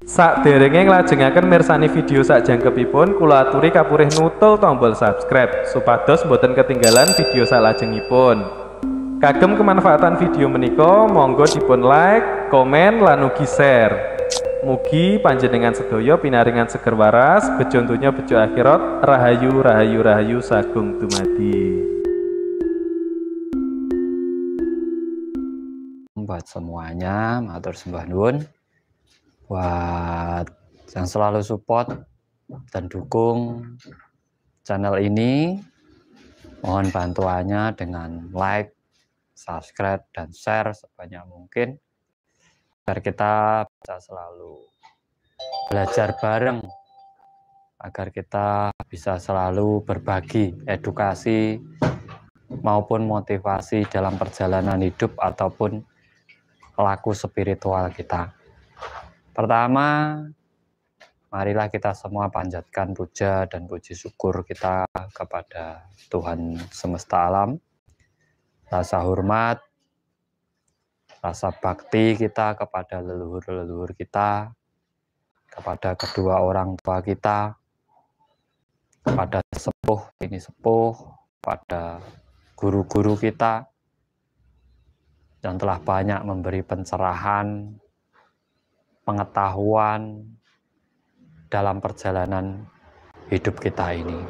Sakderenge nglajengaken mirsani video sakjangkepipun, kula aturi kapurih nutul tombol subscribe supados boten ketinggalan video salajengipun. Kagem kemanfaatan video menika, monggo dipun like, komen, lan ugi share. Mugi panjenengan sedaya pinaringan seger waras, bejo donya bejo akhirat, rahayu rahayu rahayu sagung dumadi. Buat semuanya, matur sembah nuwun. Buat yang selalu support dan dukung channel ini, mohon bantuannya dengan like, subscribe, dan share sebanyak mungkin agar kita bisa selalu belajar bareng, agar kita bisa selalu berbagi edukasi maupun motivasi dalam perjalanan hidup ataupun laku spiritual kita. Pertama, marilah kita semua panjatkan puja dan puji syukur kita kepada Tuhan semesta alam. Rasa hormat, rasa bakti kita kepada leluhur-leluhur kita, kepada kedua orang tua kita, kepada sepuh ini sepuh, pada guru-guru kita yang telah banyak memberi pencerahan, pengetahuan dalam perjalanan hidup kita ini.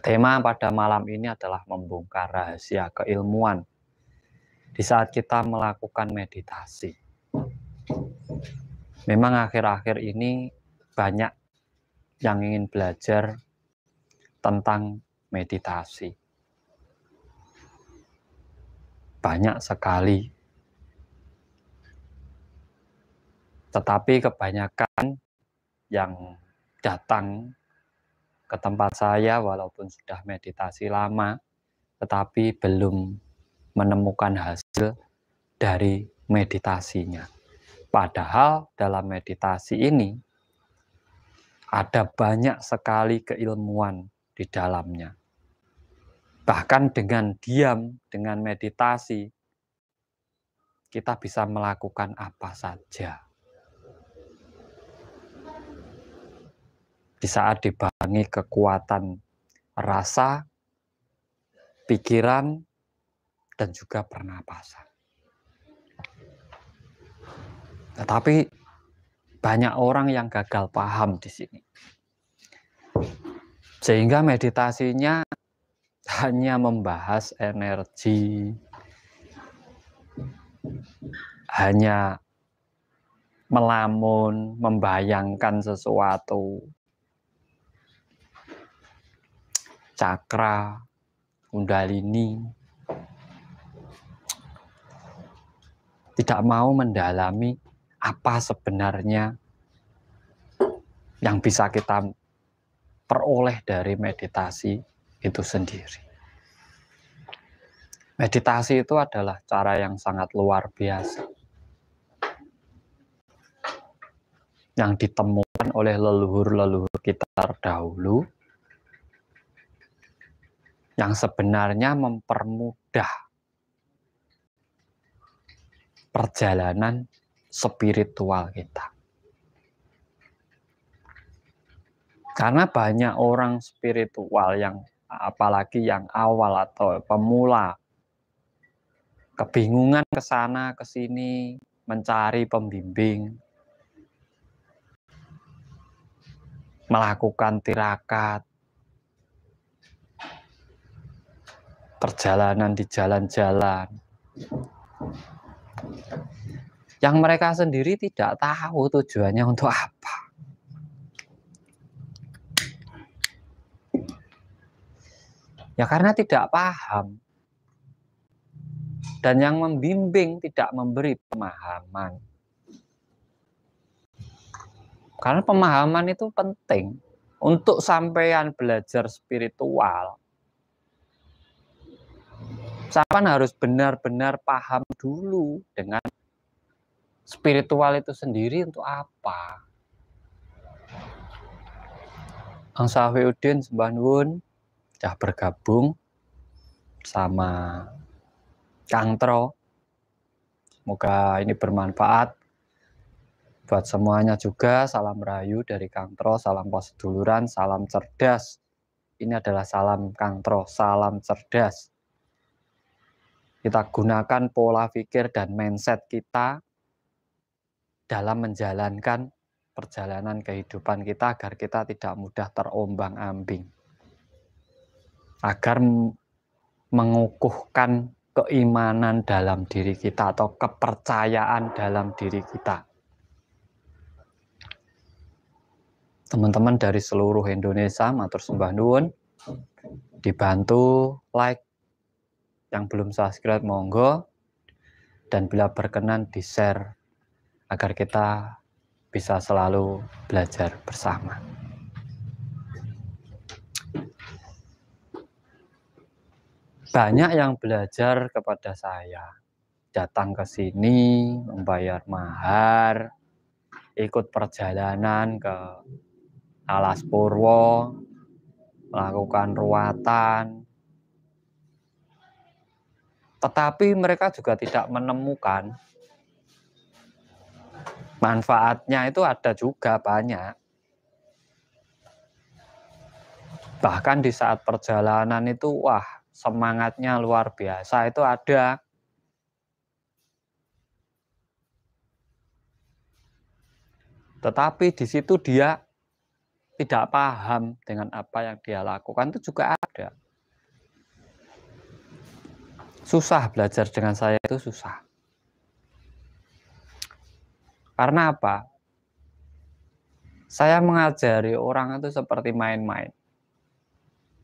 Tema pada malam ini adalah membongkar rahasia keilmuan di saat kita melakukan meditasi. Memang akhir-akhir ini banyak yang ingin belajar tentang meditasi. Banyak sekali. Tetapi kebanyakan yang datang ke tempat saya walaupun sudah meditasi lama, tetapi belum menemukan hasil dari meditasinya. Padahal dalam meditasi ini ada banyak sekali keilmuan di dalamnya. Bahkan dengan diam, dengan meditasi, kita bisa melakukan apa saja. Di saat dibarengi kekuatan rasa, pikiran, dan juga pernapasan. Tetapi banyak orang yang gagal paham di sini. Sehingga meditasinya hanya membahas energi, hanya melamun, membayangkan sesuatu, cakra, kundalini, tidak mau mendalami apa sebenarnya yang bisa kita peroleh dari meditasi itu sendiri. Meditasi itu adalah cara yang sangat luar biasa yang ditemukan oleh leluhur-leluhur kita terdahulu, yang sebenarnya mempermudah perjalanan spiritual kita. Karena banyak orang spiritual yang apalagi yang awal atau pemula, kebingungan ke sana ke sini, mencari pembimbing, melakukan tirakat, perjalanan di jalan-jalan, yang mereka sendiri tidak tahu tujuannya untuk apa. Ya karena tidak paham. Dan yang membimbing tidak memberi pemahaman. Karena pemahaman itu penting untuk sampean belajar spiritual. Sampean harus benar-benar paham dulu dengan spiritual itu sendiri untuk apa. Kang Safiuddin sembah nuwun sudah bergabung sama Kang Tro. Semoga ini bermanfaat Buat semuanya juga, salam rahayu dari Kang Tro, salam paseduluran, salam cerdas. Ini adalah salam Kang Tro, salam cerdas. Kita gunakan pola pikir dan mindset kita dalam menjalankan perjalanan kehidupan kita agar kita tidak mudah terombang-ambing. Agar mengukuhkan keimanan dalam diri kita atau kepercayaan dalam diri kita. Teman-teman dari seluruh Indonesia, matur sembah nuwun, dibantu like, yang belum subscribe monggo, dan bila berkenan di share agar kita bisa selalu belajar bersama. Banyak yang belajar kepada saya, datang ke sini, membayar mahar, ikut perjalanan ke Alas Purwo, melakukan ruatan, tetapi mereka juga tidak menemukan manfaatnya. Itu ada juga banyak. Bahkan di saat perjalanan itu, wah, semangatnya luar biasa itu ada. Tetapi di situ dia tidak paham dengan apa yang dia lakukan, itu juga ada. Susah belajar dengan saya itu susah. Karena apa? Saya mengajari orang itu seperti main-main.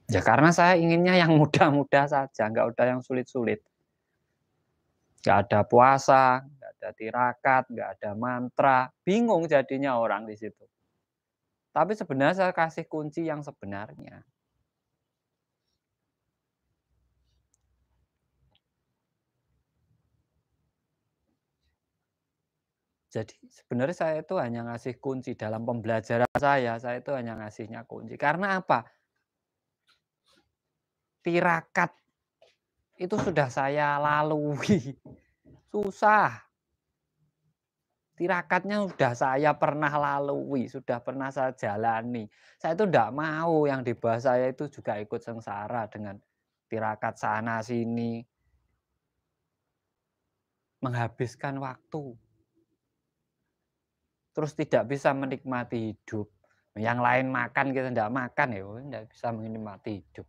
Ya karena saya inginnya yang mudah-mudah saja, nggak ada yang sulit-sulit. Nggak ada puasa, nggak ada tirakat, nggak ada mantra. Bingung jadinya orang di situ. Tapi sebenarnya saya kasih kunci yang sebenarnya. Jadi sebenarnya saya itu hanya ngasih kunci dalam pembelajaran saya itu hanya ngasihnya kunci. Karena apa? Tirakat itu sudah saya lalui. Susah. Tirakatnya sudah saya pernah lalui, sudah pernah saya jalani. Saya itu tidak mau yang di bawah saya itu juga ikut sengsara dengan tirakat sana sini. Menghabiskan waktu. Terus tidak bisa menikmati hidup. Yang lain makan, kita tidak makan, ya tidak bisa menikmati hidup.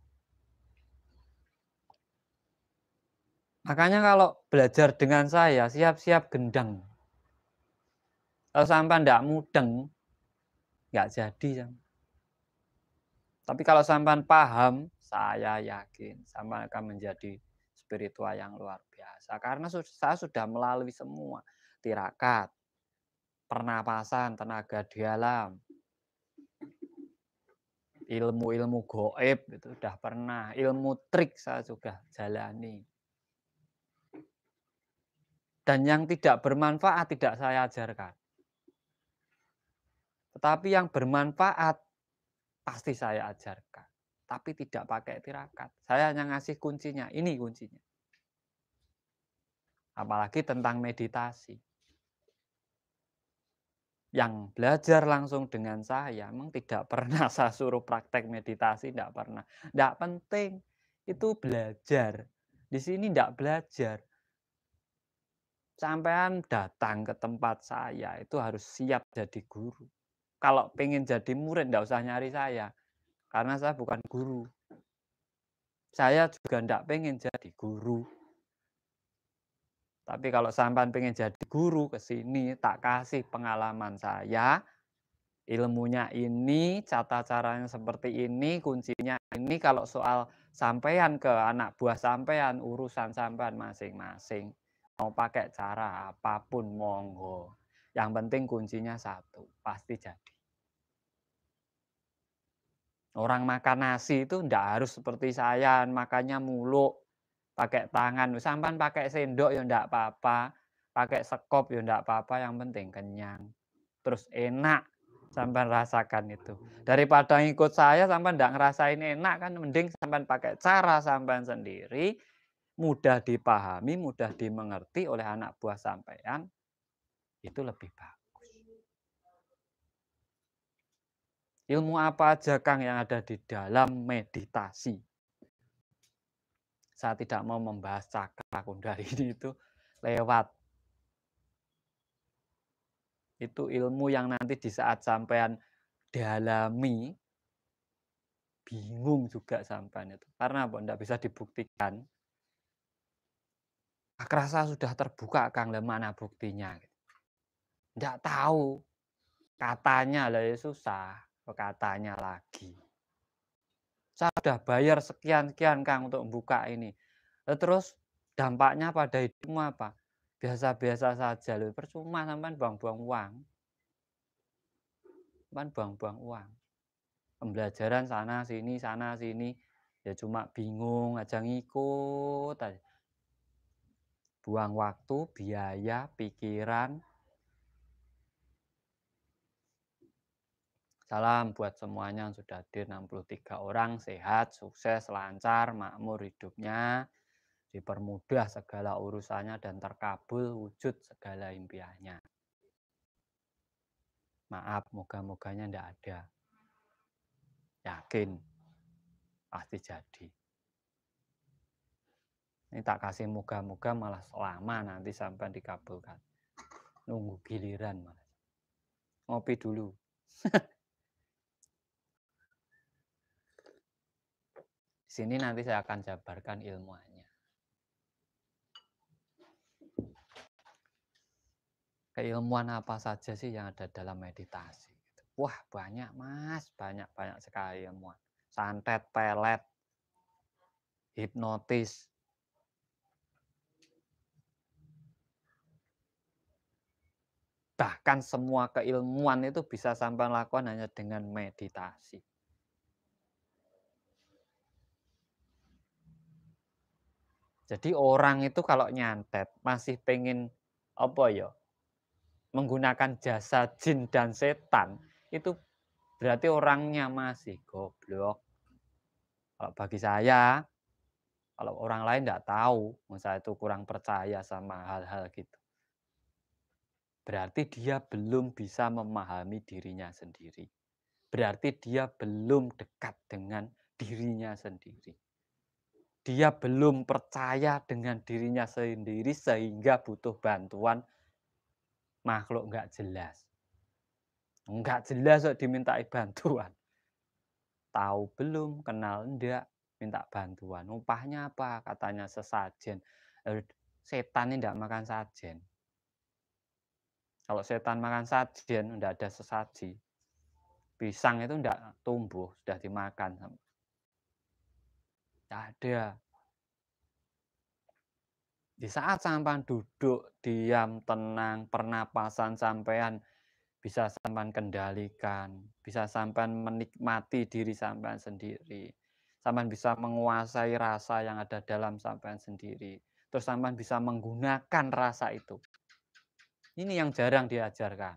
Makanya kalau belajar dengan saya, siap-siap gendang. Kalau sampai tidak mudeng, nggak jadi. Tapi kalau sampai paham, saya yakin sampai akan menjadi spiritual yang luar biasa. Karena saya sudah melalui semua. Tirakat, pernapasan, tenaga dalam, ilmu-ilmu goib, itu sudah pernah. Ilmu trik saya sudah jalani. Dan yang tidak bermanfaat tidak saya ajarkan. Tetapi yang bermanfaat pasti saya ajarkan. Tapi tidak pakai tirakat. Saya hanya ngasih kuncinya. Ini kuncinya. Apalagi tentang meditasi. Yang belajar langsung dengan saya, memang tidak pernah saya suruh praktek meditasi, tidak pernah. Tidak penting. Itu belajar. Di sini tidak belajar. Sampean datang ke tempat saya, itu harus siap jadi guru. Kalau pengen jadi murid, tidak usah nyari saya. Karena saya bukan guru. Saya juga tidak pengen jadi guru. Tapi kalau sampean pengen jadi guru, ke sini tak kasih pengalaman saya. Ilmunya ini, tata caranya seperti ini, kuncinya ini. Kalau soal sampean ke anak buah sampean, urusan sampean masing-masing. Mau pakai cara apapun, monggo. Yang penting kuncinya satu, pasti jadi. Orang makan nasi itu tidak harus seperti saya, makannya muluk, pakai tangan. Sampan pakai sendok ya tidak apa-apa, pakai sekop ya tidak apa-apa, yang penting kenyang. Terus enak, sampan rasakan itu. Daripada ngikut saya, sampan tidak ngerasain enak, kan mending sampan pakai cara sampan sendiri, mudah dipahami, mudah dimengerti oleh anak buah sampean, itu lebih bagus. Ilmu apa aja Kang yang ada di dalam meditasi? Saya tidak mau membahas cakra kundalini itu lewat. Itu ilmu yang nanti di saat sampean dalami, bingung juga sampean itu. Karena apa? Tidak bisa dibuktikan. Rasa sudah terbuka Kang, mana buktinya? Tidak tahu. Katanya lah ya susah. Katanya lagi. Saya sudah bayar sekian-sekian Kang untuk buka ini. Terus dampaknya pada hidupmu apa? Biasa-biasa saja loh. Percuma sampean buang-buang uang. Sampean buang-buang uang. Pembelajaran sana sini ya cuma bingung aja ngikut aja. Buang waktu, biaya, pikiran. Salam buat semuanya yang sudah hadir 63 orang, sehat, sukses, lancar, makmur hidupnya, dipermudah segala urusannya dan terkabul wujud segala impiannya. Maaf, moga-moganya tidak ada. Yakin, pasti jadi. Ini tak kasih moga-moga malah lama nanti sampai dikabulkan. Nunggu giliran malah. Ngopi dulu. Di sini nanti saya akan jabarkan ilmuannya. Keilmuan apa saja sih yang ada dalam meditasi? Wah banyak Mas, banyak sekali ilmuwan. Santet, pelet, hipnotis. Bahkan semua keilmuan itu bisa sampai lakukan hanya dengan meditasi. Jadi orang itu kalau nyantet masih pengen apa ya? Menggunakan jasa jin dan setan, itu berarti orangnya masih goblok. Kalau bagi saya, kalau orang lain tidak tahu, saya itu kurang percaya sama hal-hal gitu. Berarti dia belum bisa memahami dirinya sendiri. Berarti dia belum dekat dengan dirinya sendiri. Dia belum percaya dengan dirinya sendiri sehingga butuh bantuan makhluk nggak jelas. Nggak jelas kok dimintai bantuan. Tahu belum, kenal enggak, minta bantuan. Upahnya apa? Katanya sesajen. Setan ini enggak makan sajen. Kalau setan makan sajen, enggak ada sesaji. Pisang itu enggak tumbuh, sudah dimakan. Enggak ada. Di saat sampean duduk, diam, tenang, pernapasan sampean bisa sampean kendalikan, bisa sampean menikmati diri sampean sendiri. Sampean bisa menguasai rasa yang ada dalam sampean sendiri. Terus sampean bisa menggunakan rasa itu. Ini yang jarang diajarkan.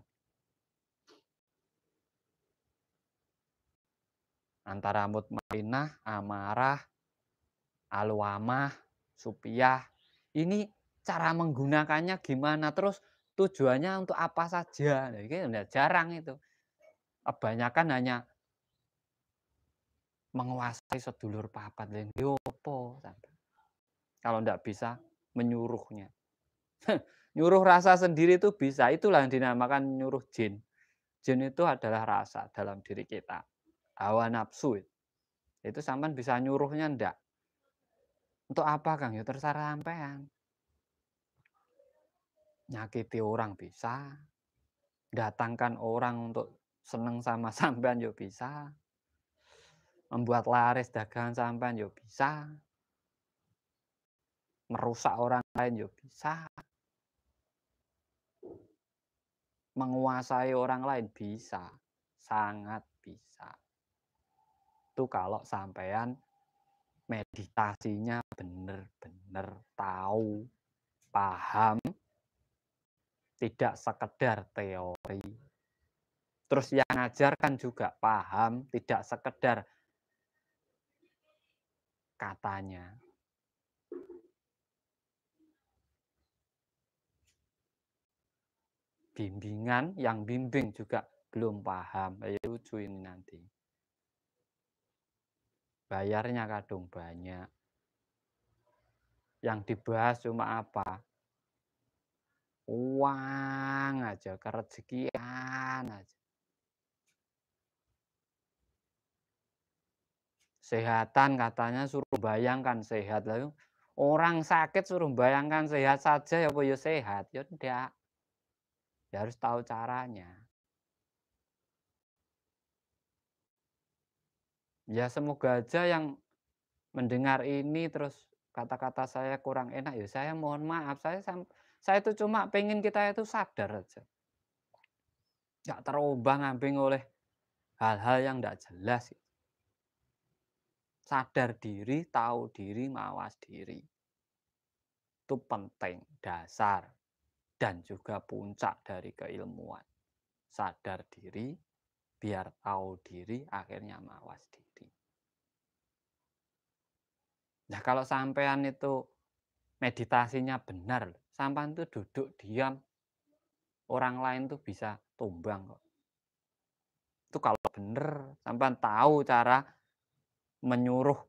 Antara mutmainah, amarah, alwamah, supiyah. Ini cara menggunakannya gimana? Terus tujuannya untuk apa saja? Nah, ini udah jarang itu. Kebanyakan hanya menguasai sedulur papat lain opo kalau ndak bisa menyuruhnya. Nyuruh rasa sendiri itu bisa, itulah yang dinamakan nyuruh jin. Jin itu adalah rasa dalam diri kita, hawa nafsu. Itu sampean bisa nyuruhnya ndak? Untuk apa Kang? Ya terserah sampean. Nyakiti orang bisa, datangkan orang untuk seneng sama sampean ya bisa. Membuat laris dagangan sampean ya bisa. Merusak orang lain ya bisa. Menguasai orang lain bisa, sangat bisa. Itu kalau sampean meditasinya benar-benar tahu, paham, tidak sekedar teori. Terus yang ngajarkan juga paham, tidak sekedar katanya. Bimbingan yang bimbing juga belum paham, ya lucu ini nanti. Bayarnya kadung banyak. Yang dibahas cuma apa? Uang aja, kerezekian aja. Sehatan katanya suruh bayangkan sehat. Lalu orang sakit suruh bayangkan sehat saja ya apa ya sehat? Ya tidak. Ya harus tahu caranya. Ya semoga aja yang mendengar ini terus kata-kata saya kurang enak ya saya mohon maaf. Saya itu cuma pengen kita itu sadar aja. Nggak terombang-ambing oleh hal-hal yang nggak jelas. Sadar diri, tahu diri, mawas diri. Itu penting, dasar, dan juga puncak dari keilmuan. Sadar diri, biar tahu diri, akhirnya mawas diri. Nah kalau sampean itu meditasinya benar, sampean itu duduk diam, orang lain tuh bisa tumbang kok. Itu kalau benar, sampean tahu cara menyuruh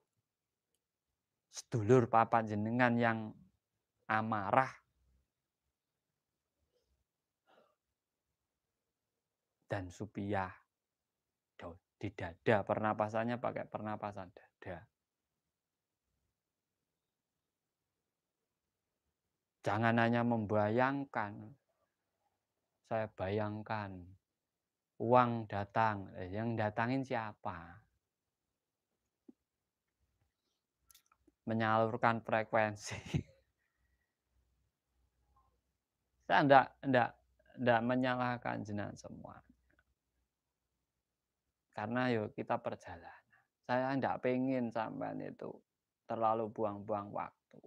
sedulur papat jenengan yang amarah dan supiah di dada, pernapasannya pakai pernapasan dada. Jangan hanya membayangkan. Saya bayangkan uang datang, yang datangin siapa? Menyalurkan frekuensi. Saya enggak menyalahkan jenengan semua. Karena yuk kita perjalanan. Saya enggak pengen sampean itu terlalu buang-buang waktu.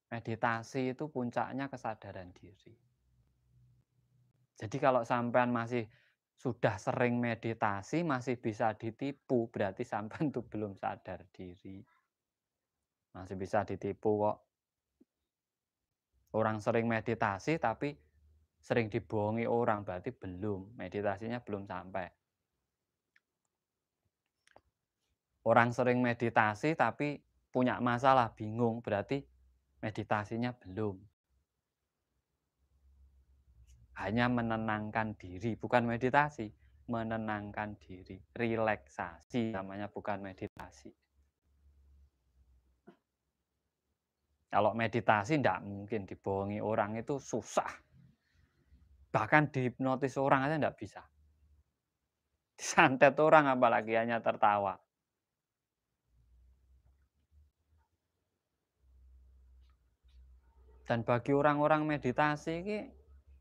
Meditasi itu puncaknya kesadaran diri. Jadi kalau sampean masih sudah sering meditasi masih bisa ditipu, berarti sampean itu belum sadar diri. Masih bisa ditipu kok. Orang sering meditasi tapi sering dibohongi orang, berarti belum, meditasinya belum sampai. Orang sering meditasi tapi punya masalah, bingung, berarti meditasinya belum. Hanya menenangkan diri, bukan meditasi, menenangkan diri, relaksasi namanya, bukan meditasi. Kalau meditasi tidak mungkin dibohongi orang, itu susah. Bahkan dihipnotis orang aja tidak bisa. Disantet orang apalagi hanya tertawa. Dan bagi orang-orang meditasi ini,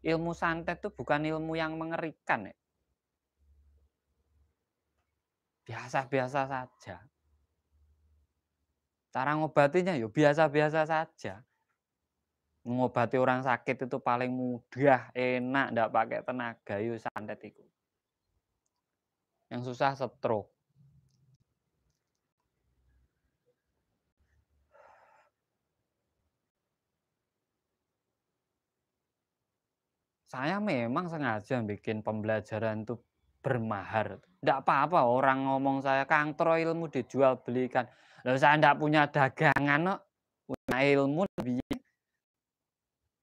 ilmu santet itu bukan ilmu yang mengerikan ya. Biasa-biasa saja. Cara ngobatinya ya biasa-biasa saja. Mengobati orang sakit itu paling mudah, enak, enggak pakai tenaga, yo santet itu. Yang susah stroke. Saya memang sengaja bikin pembelajaran itu bermahar. Tidak apa-apa orang ngomong saya kangtro ilmu dijual belikan. Loh saya tidak punya dagangan kok. Punya ilmu lebih.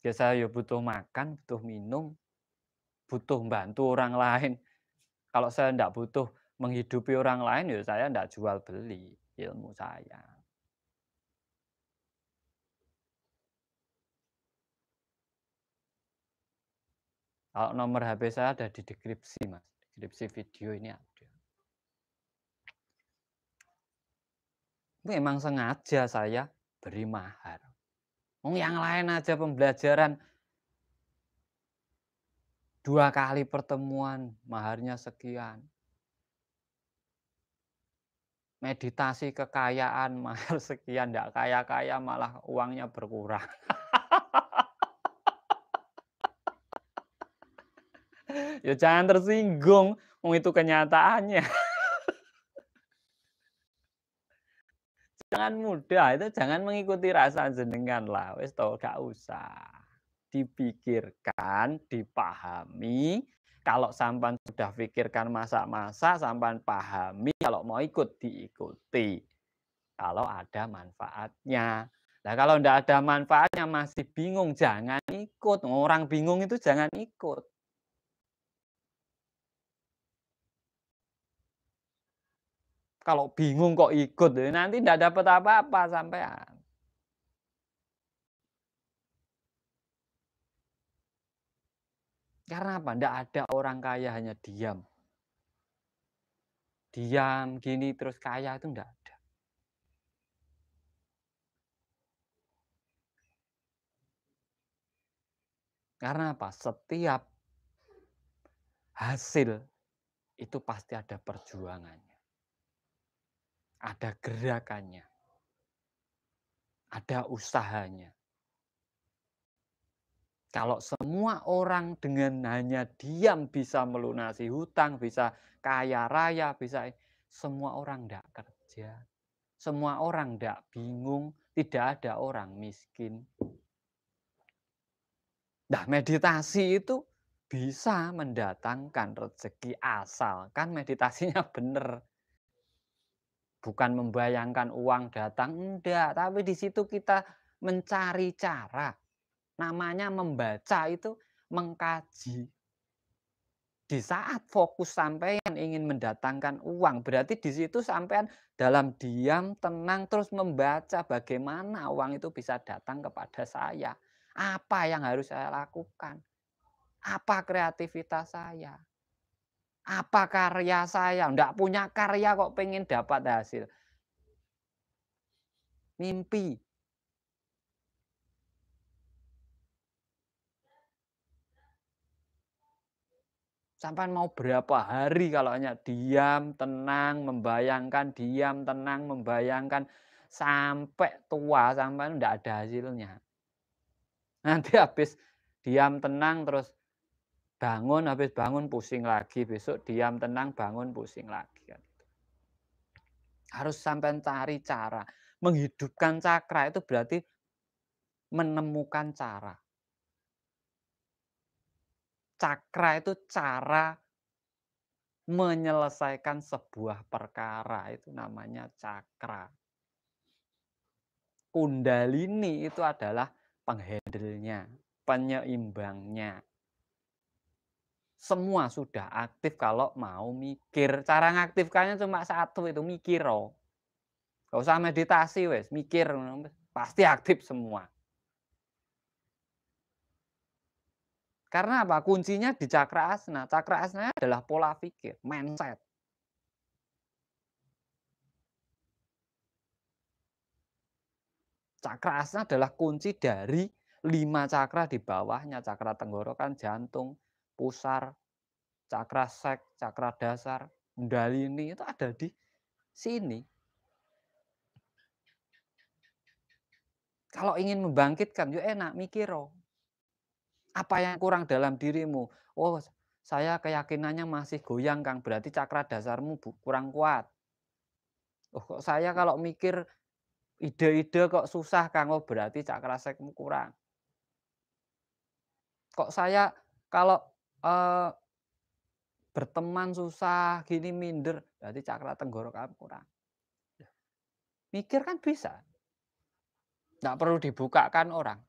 Ya saya butuh makan, butuh minum, butuh bantu orang lain. Kalau saya tidak butuh menghidupi orang lain, ya saya tidak jual beli ilmu saya. Kalau nomor HP saya ada di deskripsi, Mas. Deskripsi video ini ada. Memang sengaja saya beri mahar. Yang lain aja pembelajaran 2 kali pertemuan, maharnya sekian. Meditasi kekayaan, mahar sekian. Tidak kaya-kaya malah uangnya berkurang. Ya jangan tersinggung, itu kenyataannya. Jangan mudah, itu jangan mengikuti rasa jenengan lah. Wis toh, gak usah. dipikirkan, dipahami. Kalau sampan sudah pikirkan masa-masa, sampan pahami, kalau mau ikut diikuti. Kalau ada manfaatnya. Nah, kalau enggak ada manfaatnya masih bingung, jangan ikut. Orang bingung itu jangan ikut. Kalau bingung kok ikut, nanti enggak dapat apa-apa sampean. Karena apa? Enggak ada orang kaya hanya diam. Diam gini terus kaya itu enggak ada. Karena apa? Setiap hasil itu pasti ada perjuangannya. Ada gerakannya. Ada usahanya. Kalau semua orang dengan hanya diam bisa melunasi hutang, bisa kaya raya, bisa semua orang tidak kerja. Semua orang tidak bingung, tidak ada orang miskin. Nah, meditasi itu bisa mendatangkan rezeki asalkan meditasinya benar. Bukan membayangkan uang datang, enggak. Tapi di situ kita mencari cara. Namanya membaca itu mengkaji. Di saat fokus sampean ingin mendatangkan uang, berarti di situ sampean dalam diam, tenang, terus membaca bagaimana uang itu bisa datang kepada saya. Apa yang harus saya lakukan? Apa kreativitas saya? Apa karya saya? Enggak punya karya kok pengen dapat hasil. Mimpi. Sampai mau berapa hari kalau hanya diam, tenang, membayangkan, diam, tenang, membayangkan. Sampai tua, sampai enggak ada hasilnya. Nanti habis diam, tenang, terus bangun, habis bangun pusing lagi. Besok diam, tenang, bangun, pusing lagi. Harus sampai cari cara. Menghidupkan cakra itu berarti menemukan cara. Cakra itu cara menyelesaikan sebuah perkara, itu namanya cakra. Kundalini itu adalah penghandlenya, penyeimbangnya. Semua sudah aktif kalau mau mikir. Cara ngaktifkannya cuma satu, itu mikir. Gak usah meditasi wes, mikir pasti aktif semua. Karena apa? Kuncinya di cakra asna. Cakra asna adalah pola pikir, mindset. Cakra asna adalah kunci dari 5 cakra di bawahnya. Cakra tenggorokan, jantung, pusar, cakra sek, cakra dasar, kundalini itu ada di sini. Kalau ingin membangkitkan, yuk enak mikir. Apa yang kurang dalam dirimu? Oh, saya keyakinannya masih goyang, Kang. Berarti cakra dasarmu kurang kuat. Oh, kok saya kalau mikir ide-ide kok susah, Kang. Oh, berarti cakra sekmu kurang. Kok saya kalau berteman susah, gini minder, berarti cakra tenggorokan kurang. Mikir kan bisa. Nggak perlu dibukakan orang.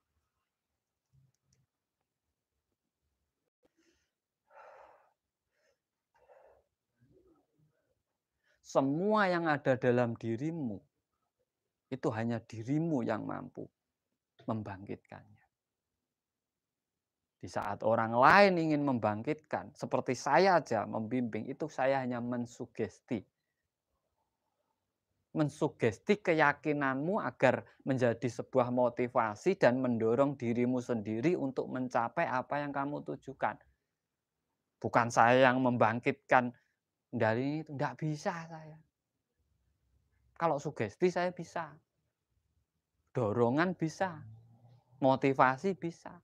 Semua yang ada dalam dirimu, itu hanya dirimu yang mampu membangkitkannya. Di saat orang lain ingin membangkitkan, seperti saya aja membimbing, itu saya hanya mensugesti. Mensugesti keyakinanmu agar menjadi sebuah motivasi dan mendorong dirimu sendiri untuk mencapai apa yang kamu tujukan. Bukan saya yang membangkitkan dari itu, enggak bisa saya. Kalau sugesti saya bisa. Dorongan bisa. Motivasi bisa.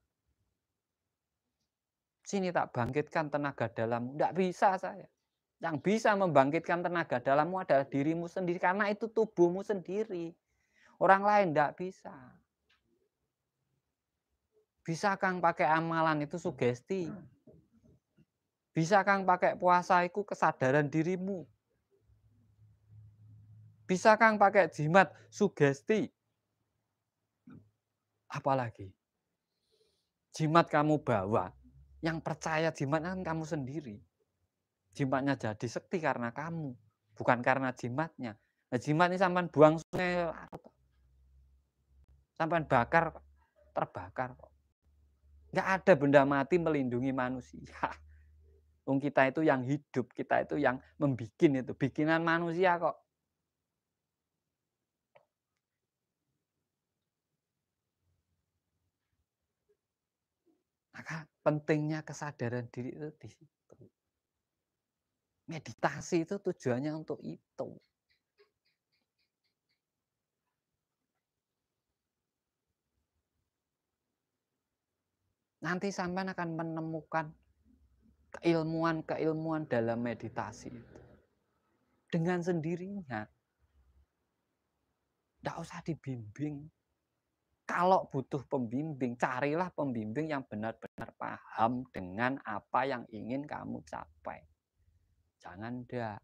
Sini tak bangkitkan tenaga dalammu. Enggak bisa saya. Yang bisa membangkitkan tenaga dalammu adalah dirimu sendiri. Karena itu tubuhmu sendiri. Orang lain enggak bisa. Bisa Kang pakai amalan itu sugesti. Bisa Kang pakai puasa itu kesadaran dirimu. Bisa Kang pakai jimat sugesti. Apalagi jimat kamu bawa, yang percaya jimatnya kan kamu sendiri. Jimatnya jadi sekti karena kamu, bukan karena jimatnya. Nah, jimat ini sampai buang sungai, sampai bakar, terbakar kok. Nggak ada benda mati melindungi manusia. Wong kita itu yang hidup, kita itu yang membikin itu, bikinan manusia kok. Maka pentingnya kesadaran diri itu di situ. Meditasi itu tujuannya untuk itu. Nanti sampean akan menemukan keilmuan-keilmuan dalam meditasi itu. Dengan sendirinya. Tidak usah dibimbing. Kalau butuh pembimbing, carilah pembimbing yang benar-benar paham dengan apa yang ingin kamu capai. Jangan ndak.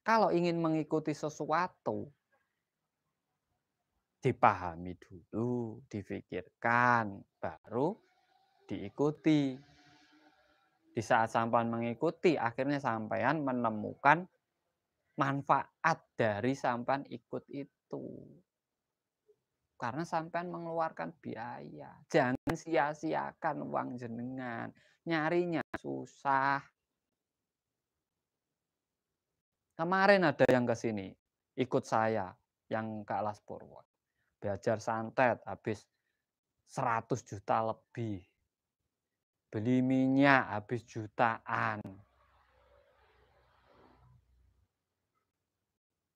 Kalau ingin mengikuti sesuatu, dipahami dulu, difikirkan, baru diikuti. Di saat sampean mengikuti, akhirnya sampean menemukan manfaat dari sampean ikut itu. Karena sampean mengeluarkan biaya. Jangan sia-siakan uang jenengan. Nyarinya susah. Kemarin ada yang ke sini, ikut saya, yang ke Alas Purwo. Belajar santet, habis 100 juta lebih. Beli minyak, habis jutaan.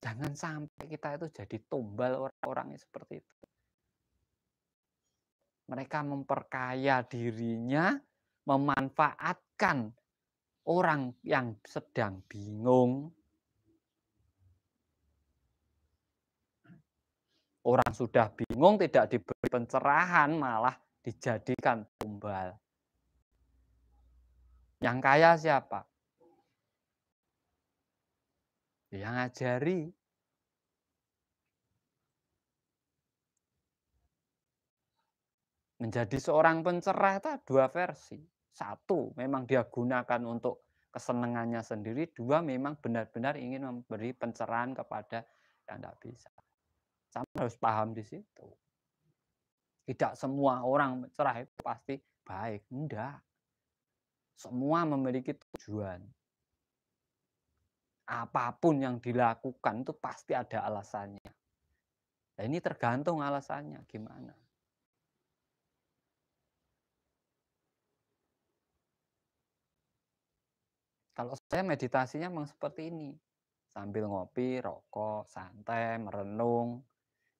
Jangan sampai kita itu jadi tumbal orang-orang seperti itu. Mereka memperkaya dirinya, memanfaatkan orang yang sedang bingung. Orang sudah bingung, tidak diberi pencerahan, malah dijadikan tumbal. Yang kaya siapa? Yang ngajari. Menjadi seorang pencerah itu dua versi. Satu, memang dia gunakan untuk kesenangannya sendiri. Dua, memang benar-benar ingin memberi pencerahan kepada yang tidak bisa. Sama harus paham di situ. Tidak semua orang cerah itu pasti baik. Enggak. Semua memiliki tujuan. Apapun yang dilakukan itu pasti ada alasannya. Nah, ini tergantung alasannya gimana. Kalau saya meditasinya memang seperti ini. Sambil ngopi, rokok, santai, merenung,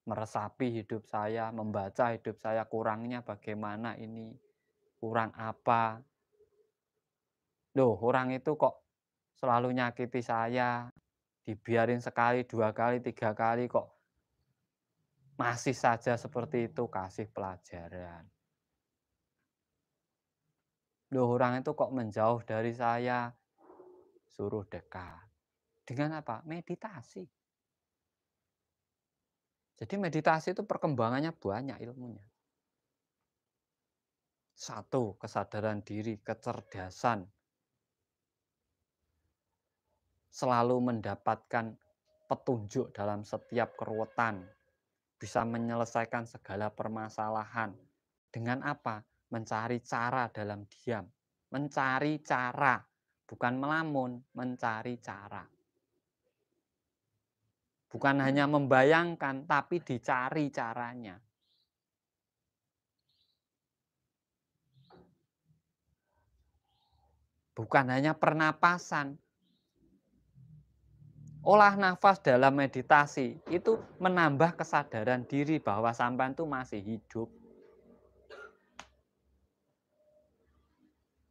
meresapi hidup saya, membaca hidup saya kurangnya bagaimana ini, kurang apa. Loh, orang itu kok selalu nyakiti saya, dibiarin sekali, 2 kali, 3 kali kok masih saja seperti itu, kasih pelajaran. Loh, orang itu kok menjauh dari saya, suruh dekat. Dengan apa? Meditasi. Jadi meditasi itu perkembangannya banyak ilmunya. Satu, kesadaran diri, kecerdasan. Selalu mendapatkan petunjuk dalam setiap keruwetan. Bisa menyelesaikan segala permasalahan. Dengan apa? Mencari cara dalam diam. Mencari cara. Bukan melamun, mencari cara. Bukan hanya membayangkan, tapi dicari caranya. Bukan hanya pernapasan. Olah nafas dalam meditasi itu menambah kesadaran diri bahwa sampean itu masih hidup.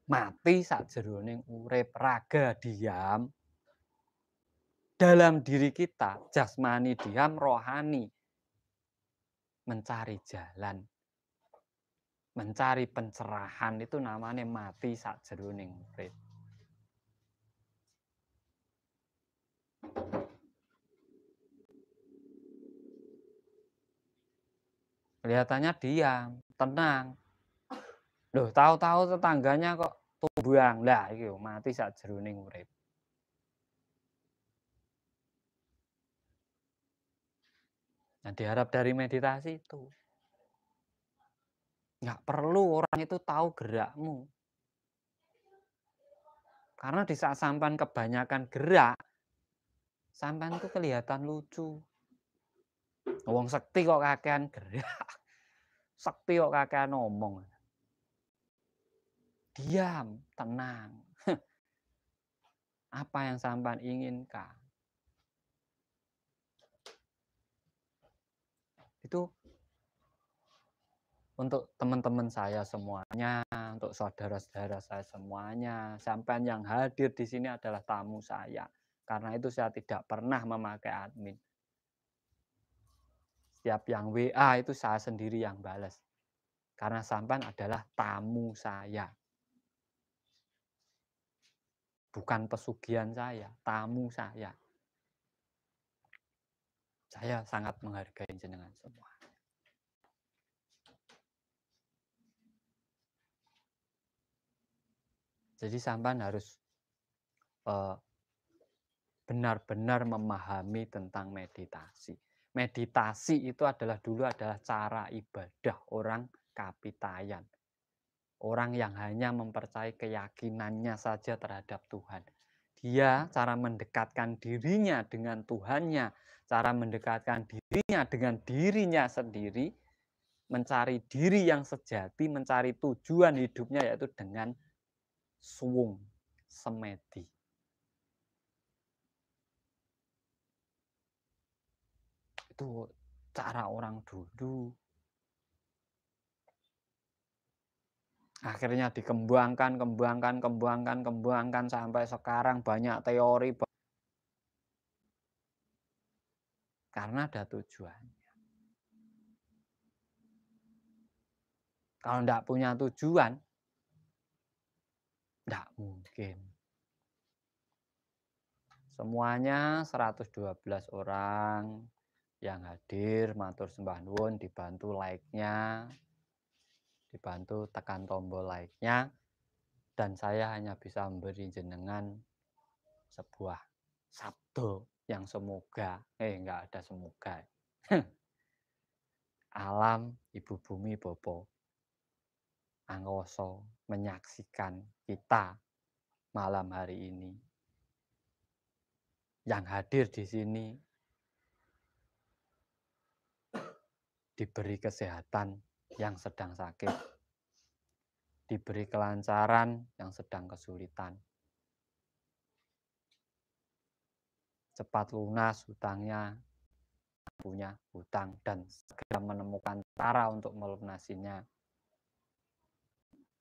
Mati sakjeroning urip, raga diam. dalam diri kita, jasmani diam, rohani mencari jalan, mencari pencerahan, itu namanya mati sakjroning urip. Kelihatannya diam, tenang. Loh, tahu-tahu tetangganya kok tumbang. Lah, iki mati sakjroning urip. Nah, diharap dari meditasi itu. Nggak perlu orang itu tahu gerakmu. Karena di saat sampean kebanyakan gerak, sampean itu kelihatan lucu. Wong sekti kok kakean gerak. Sekti kok kakean ngomong. Diam, tenang. Apa yang sampean inginkan? Itu untuk teman-teman saya semuanya, untuk saudara-saudara saya semuanya, sampean yang hadir di sini adalah tamu saya. Karena itu saya tidak pernah memakai admin. Setiap yang WA itu saya sendiri yang balas. Karena sampean adalah tamu saya. Bukan pesugihan saya, tamu saya. Saya sangat menghargai jenengan semua. Jadi sampean harus benar-benar memahami tentang meditasi. Meditasi itu dulu adalah cara ibadah orang Kapitayan. Orang yang hanya mempercayai keyakinannya saja terhadap Tuhan. Dia cara mendekatkan dirinya dengan Tuhannya, cara mendekatkan dirinya dengan dirinya sendiri, mencari diri yang sejati, mencari tujuan hidupnya yaitu dengan suwung, semedi. Itu cara orang dulu. Akhirnya dikembangkan sampai sekarang banyak teori. Karena ada tujuannya. Kalau tidak punya tujuan, tidak mungkin. Semuanya 112 orang yang hadir, matur sembah nuwun, dibantu like-nya, dibantu tekan tombol like-nya, dan saya hanya bisa memberi jenengan sebuah sabda yang semoga, enggak ada semoga. Alam, ibu bumi, bopo, angkoso menyaksikan kita malam hari ini. Yang hadir di sini diberi kesehatan yang sedang sakit, diberi kelancaran yang sedang kesulitan, cepat lunas hutangnya, punya hutang, dan segera menemukan cara untuk melunasinya.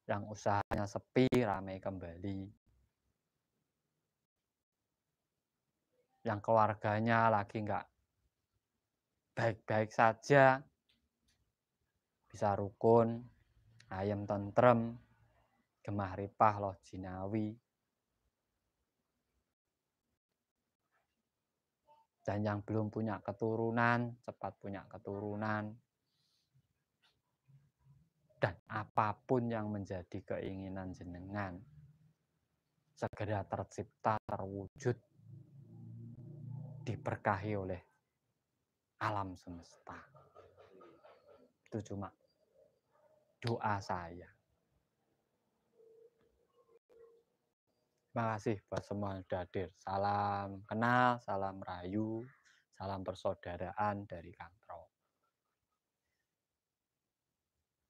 Yang usahanya sepi, ramai kembali. Yang keluarganya lagi nggak baik-baik saja, bisa rukun, ayem tentrem, gemah ripah loh jinawi. Dan yang belum punya keturunan, cepat punya keturunan. Dan apapun yang menjadi keinginan jenengan, segera tercipta, terwujud, diberkahi oleh alam semesta. Itu cuma doa saya. Terima kasih buat semua yang sudah hadir. Salam kenal, salam rayu, salam persaudaraan dari Kantro.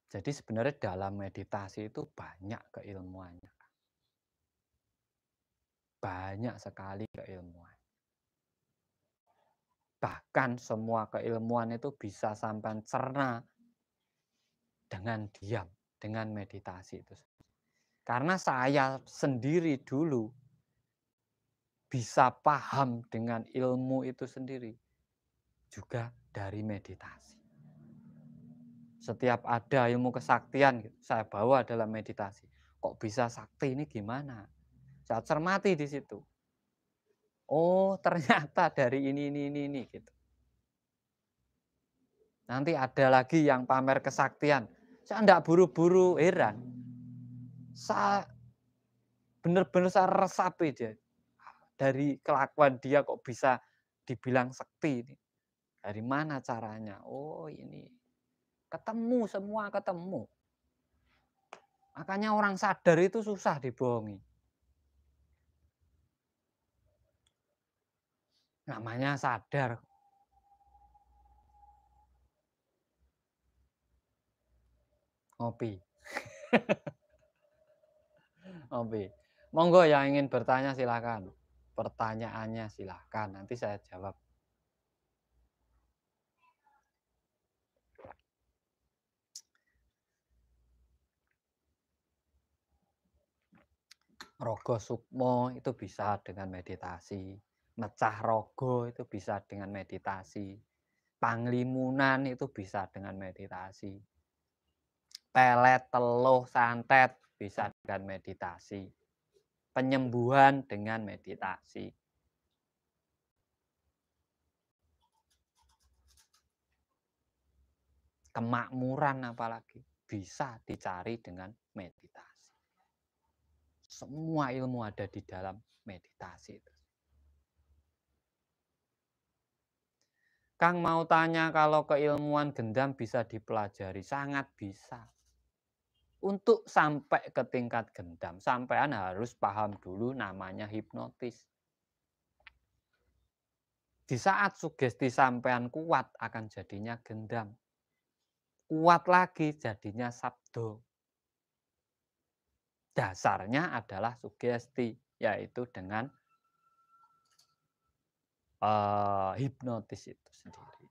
Jadi sebenarnya dalam meditasi itu banyak keilmuannya. Banyak sekali keilmuan. Bahkan semua keilmuan itu bisa sampai cerna dengan diam, dengan meditasi itu. Karena saya sendiri dulu bisa paham dengan ilmu itu sendiri juga dari meditasi. Setiap ada ilmu kesaktian saya bawa dalam meditasi. Kok bisa sakti ini gimana? Saya cermati di situ. Oh, ternyata dari ini gitu. Nanti ada lagi yang pamer kesaktian. Saya enggak buru-buru heran. Saya benar-benar saya resapi dia. Dari kelakuan dia kok bisa dibilang sakti ini. Dari mana caranya? Oh, ini. Ketemu, semua ketemu. Makanya orang sadar itu susah dibohongi. Namanya sadar. Ngopi. Ngopi. Monggo yang ingin bertanya silakan. Pertanyaannya silakan. Nanti saya jawab. Rogo sukmo itu bisa dengan meditasi. Mecah rogo itu bisa dengan meditasi. Panglimunan itu bisa dengan meditasi. Pelet, teluh, santet bisa dengan meditasi. Penyembuhan dengan meditasi. Kemakmuran apalagi bisa dicari dengan meditasi. Semua ilmu ada di dalam meditasi itu. Kang mau tanya kalau keilmuan gendam bisa dipelajari, sangat bisa. Untuk sampai ke tingkat gendam, sampean harus paham dulu namanya hipnotis. Di saat sugesti sampean kuat akan jadinya gendam. Kuat lagi jadinya sabdo. Dasarnya adalah sugesti, yaitu dengan hipnotis itu sendiri.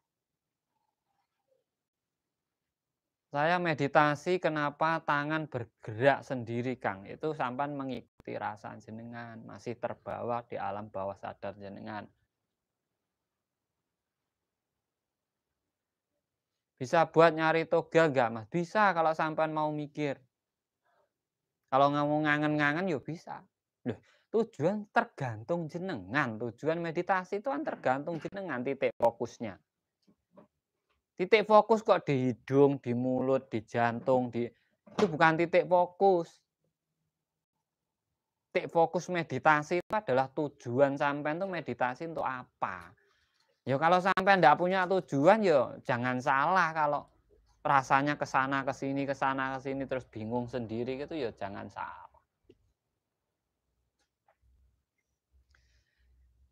Saya meditasi kenapa tangan bergerak sendiri, Kang? Itu sampan mengikuti rasa jenengan, masih terbawa di alam bawah sadar jenengan. Bisa buat nyari toga enggak, Mas? Bisa kalau sampan mau mikir. Kalau nggak mau ngangen-ngangen ya bisa. Loh, tujuan tergantung jenengan. Tujuan meditasi itu kan tergantung jenengan titik fokusnya. Titik fokus kok di hidung, di mulut, di jantung, itu bukan titik fokus. Titik fokus meditasi itu adalah tujuan sampean tuh meditasi untuk apa. Ya kalau sampean enggak punya tujuan ya jangan salah kalau rasanya ke sana ke sini terus bingung sendiri gitu ya jangan salah.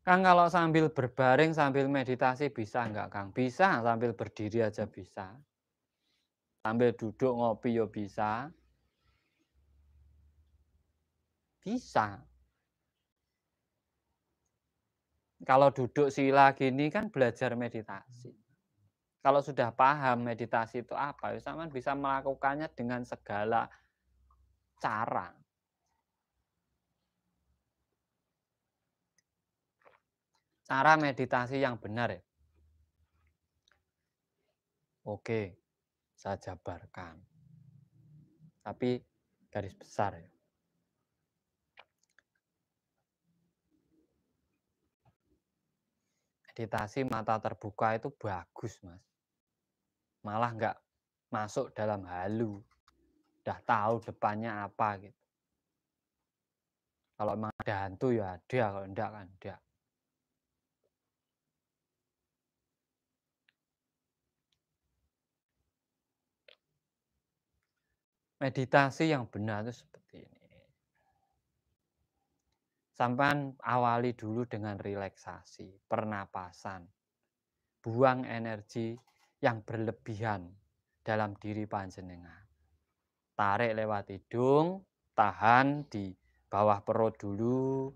Kang kalau sambil berbaring sambil meditasi bisa enggak Kang? Bisa, sambil berdiri aja bisa. Sambil duduk ngopi ya bisa. Bisa. Kalau duduk sila gini kan belajar meditasi. Kalau sudah paham meditasi itu apa, ya sampean bisa melakukannya dengan segala cara. Cara meditasi yang benar ya. Oke, saya jabarkan. Tapi garis besar ya. Meditasi mata terbuka itu bagus, Mas. Malah nggak masuk dalam halu. Udah tahu depannya apa gitu. Kalau memang ada hantu ya ada, kalau enggak kan enggak. Meditasi yang benar itu seperti ini. Sampai awali dulu dengan relaksasi, pernapasan. Buang energi yang berlebihan dalam diri panjenengan. Tarik lewat hidung, tahan di bawah perut dulu,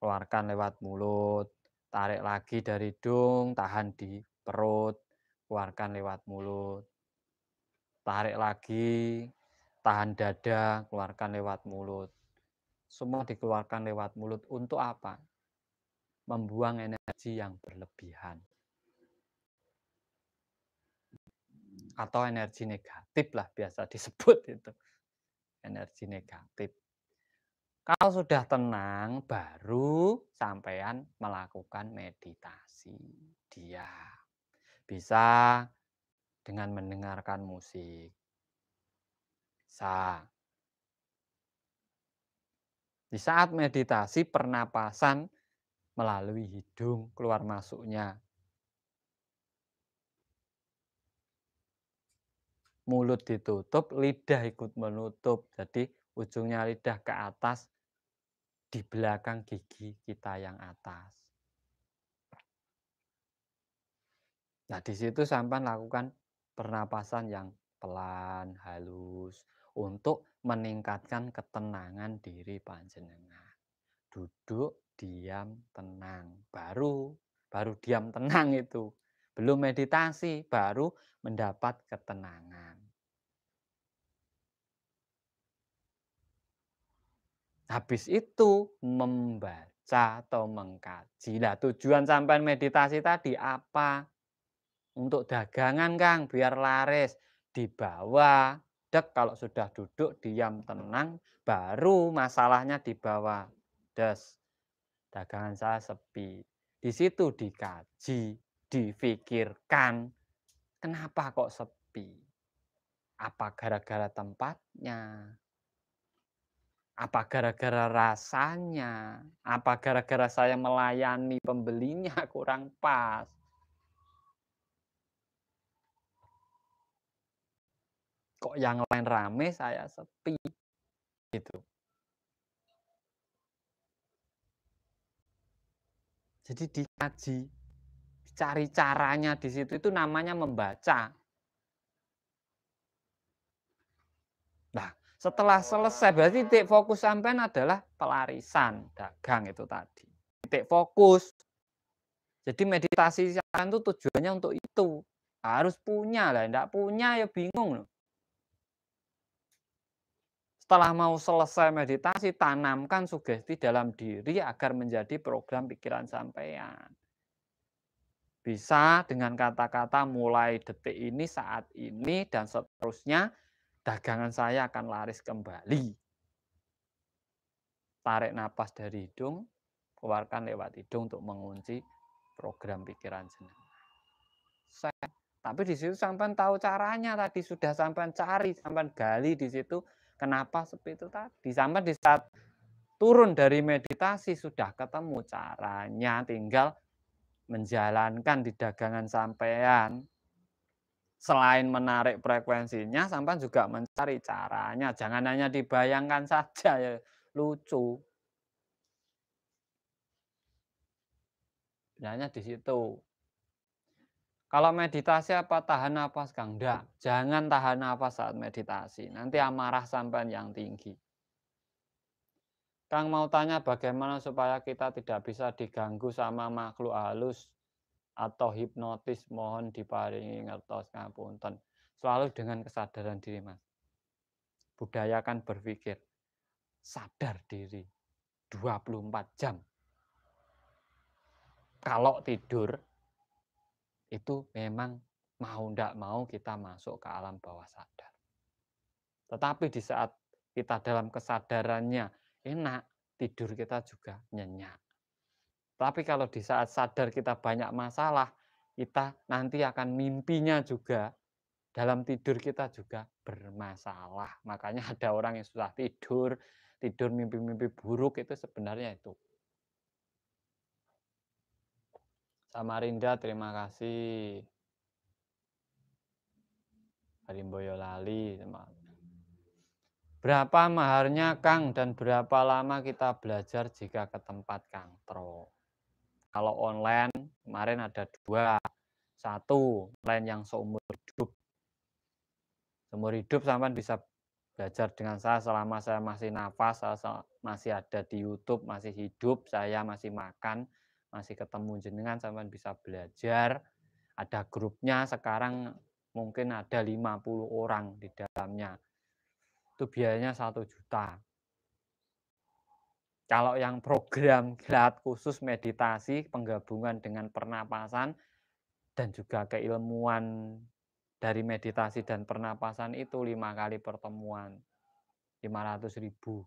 keluarkan lewat mulut. Tarik lagi dari hidung, tahan di perut, keluarkan lewat mulut. Tarik lagi, tahan dada, keluarkan lewat mulut. Semua dikeluarkan lewat mulut. Untuk apa? membuang energi yang berlebihan. Atau energi negatif lah biasa disebut itu. Energi negatif. Kalau sudah tenang, baru sampean melakukan meditasi. Dia bisa dengan mendengarkan musik. Bisa. Di saat meditasi, pernapasan melalui hidung keluar masuknya. Mulut ditutup, lidah ikut menutup. Jadi ujungnya lidah ke atas, di belakang gigi kita yang atas. Nah, di situ sampai lakukan pernapasan yang pelan, halus, untuk meningkatkan ketenangan diri panjenengan. Duduk, diam, tenang. Baru diam tenang itu. Belum meditasi, baru mendapat ketenangan. Habis itu membaca atau mengkaji. Nah, tujuan sampai meditasi tadi apa? Untuk dagangan, Kang, biar laris. Dibawa, dek kalau sudah duduk diam tenang, baru masalahnya dibawa. Des, dagangan saya sepi. Di situ dikaji, difikirkan, kenapa kok sepi? Apa gara-gara tempatnya? Apa gara-gara rasanya? Apa gara-gara saya melayani pembelinya kurang pas? Kok yang lain rame, saya sepi? Gitu. Jadi dikaji, cari caranya di situ, itu namanya membaca. Nah, setelah selesai berarti titik fokus sampean adalah pelarisan dagang itu tadi. Titik fokus. Jadi meditasi sampean itu tujuannya untuk itu. Harus punya lah, enggak punya ya bingung loh. Setelah mau selesai meditasi, tanamkan sugesti dalam diri agar menjadi program pikiran sampean. Bisa dengan kata-kata mulai detik ini, saat ini, dan seterusnya, dagangan saya akan laris kembali. Tarik napas dari hidung, keluarkan lewat hidung untuk mengunci program pikiran jenengan. Tapi di situ sampean tahu caranya tadi, sudah sampean cari, sampean gali di situ kenapa seperti itu tadi. Sampai di saat turun dari meditasi sudah ketemu caranya, tinggal menjalankan di dagangan sampean. Selain menarik frekuensinya, sampean juga mencari caranya. Jangan hanya dibayangkan saja, ya lucu. Sebenarnya di situ. Kalau meditasi apa tahan napas, Kang? Enggak. Jangan tahan napas saat meditasi. Nanti amarah sampean yang tinggi. Kang mau tanya bagaimana supaya kita tidak bisa diganggu sama makhluk halus atau hipnotis, mohon diparingi ngertos ngapunten. Selalu dengan kesadaran diri, Mas. Budayakan berpikir, sadar diri 24 jam. Kalau tidur itu memang mau ndak mau kita masuk ke alam bawah sadar. Tetapi di saat kita dalam kesadarannya enak, tidur kita juga nyenyak. Tapi kalau di saat sadar kita banyak masalah, kita nanti akan mimpinya juga, dalam tidur kita juga bermasalah. Makanya ada orang yang susah tidur, tidur mimpi-mimpi buruk, itu sebenarnya itu. Samarinda, terima kasih. Harimboyo Lali. Berapa maharnya, Kang, dan berapa lama kita belajar jika ke tempat Kang Tro? Kalau online, kemarin ada 2. 1, online yang seumur hidup. Seumur hidup sampean bisa belajar dengan saya selama saya masih nafas, saya masih ada di YouTube, masih hidup, saya masih makan, masih ketemu jenengan, sampean bisa belajar. Ada grupnya sekarang mungkin ada 50 orang di dalamnya. Itu biayanya 1 juta. Kalau yang program gelat khusus meditasi, penggabungan dengan pernapasan, dan juga keilmuan dari meditasi dan pernapasan itu 5 kali pertemuan, 500.000.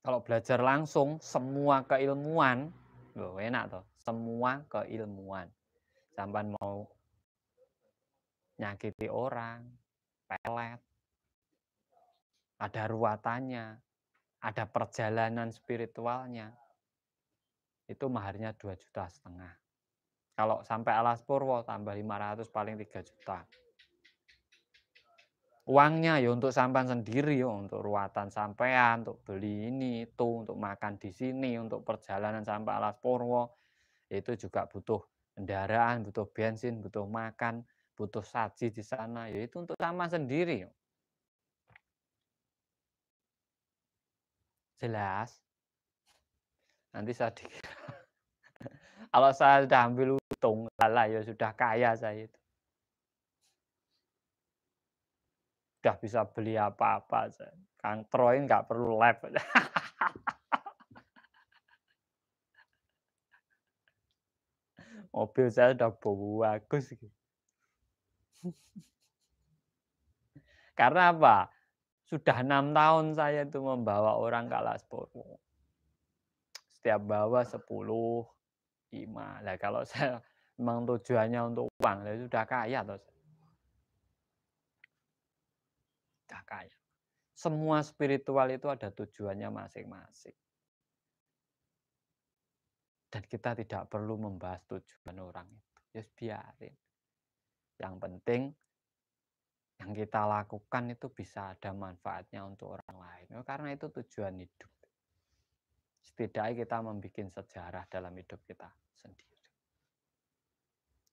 Kalau belajar langsung, semua keilmuan, loh enak toh, semua keilmuan. Sampai mau nyakiti orang, pelet, ada ruatannya, ada perjalanan spiritualnya, itu maharnya 2,5 juta. Kalau sampai alas purwo tambah 500 paling 3 juta. Uangnya ya untuk sampean sendiri ya, untuk ruatan sampean, untuk beli ini itu, untuk makan di sini, untuk perjalanan sampai alas purwo. Itu juga butuh kendaraan, butuh bensin, butuh makan, butuh saji di sana. Ya itu untuk sama sendiri. Jelas? Nanti saya kalau saya sudah ambil untung, lah ya sudah kaya saya itu. Sudah bisa beli apa-apa. Kang Troy nggak perlu lab. Mobil saya sudah bagus. Karena apa? Sudah 6 tahun saya itu membawa orang ke alas purwo. Setiap bawa 10, 5. Nah, kalau saya memang tujuannya untuk uang, saya sudah kaya toh. Sudah kaya. Semua spiritual itu ada tujuannya masing-masing. Dan kita tidak perlu membahas tujuan orang itu. Ya biarin. Yang penting yang kita lakukan itu bisa ada manfaatnya untuk orang lain. Karena itu tujuan hidup. Setidaknya kita membuat sejarah dalam hidup kita sendiri.